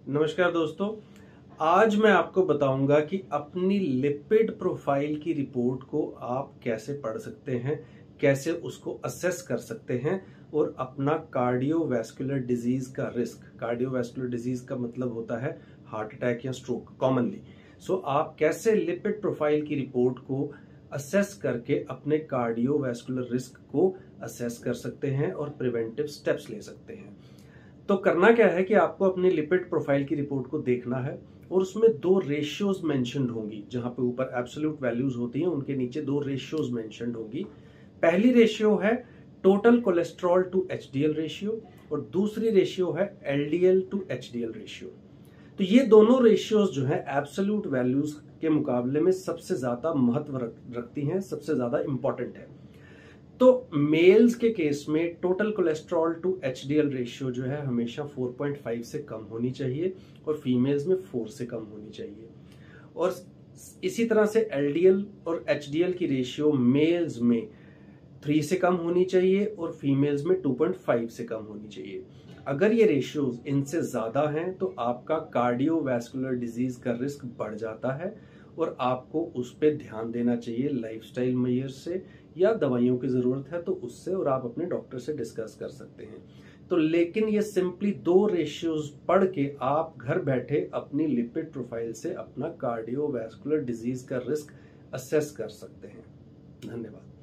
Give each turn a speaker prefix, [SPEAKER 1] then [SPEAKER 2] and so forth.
[SPEAKER 1] नमस्कार दोस्तों। आज मैं आपको बताऊंगा कि अपनी लिपिड प्रोफाइल की रिपोर्ट को आप कैसे पढ़ सकते हैं, कैसे उसको असेस कर सकते हैं और अपना कार्डियोवैस्कुलर डिजीज का रिस्क, कार्डियोवैस्कुलर डिजीज का मतलब होता है हार्ट अटैक या स्ट्रोक कॉमनली। सो आप कैसे लिपिड प्रोफाइल की रिपोर्ट को असेस करके अपने कार्डियोवैस्कुलर रिस्क को असेस कर सकते हैं और प्रिवेंटिव स्टेप्स ले सकते हैं। तो करना क्या है कि आपको अपनी लिपिड प्रोफाइल की रिपोर्ट को देखना है और उसमें दो रेशियोज मेंशन्ड होंगी। जहां पे ऊपर एब्सोल्यूट वैल्यूज होती हैं उनके नीचे दो रेशियोज मेंशन्ड होंगी। पहली रेशियो है total cholesterol to HDL ratio और दूसरी रेशियो है एलडीएल टू एचडीएल रेशियो। तो ये दोनों रेशियोज जो है एब्सोल्यूट वैल्यूज के मुकाबले में सबसे ज्यादा महत्व रखती हैं, सबसे ज्यादा इंपॉर्टेंट है। तो मेल्स के केस में total cholesterol to HDL ratio जो है हमेशा 4.5 से कम होनी चाहिए और फीमेल्स में 4 से कम होनी चाहिए। और इसी तरह से एलडीएल और एचडीएल की रेशियो मेल्स में 3 से कम होनी चाहिए और फीमेल्स में 2.5 से कम होनी चाहिए। अगर ये रेशियोज इनसे ज्यादा हैं तो आपका कार्डियोवैस्कुलर डिजीज का रिस्क बढ़ जाता है और आपको उस पर ध्यान देना चाहिए लाइफस्टाइल मेजर से, या दवाइयों की जरूरत है तो उससे, और आप अपने डॉक्टर से डिस्कस कर सकते हैं। तो लेकिन ये सिंपली दो रेशियोज पढ़ के आप घर बैठे अपनी लिपिड प्रोफाइल से अपना कार्डियोवैस्कुलर डिजीज का रिस्क असेस कर सकते हैं। धन्यवाद।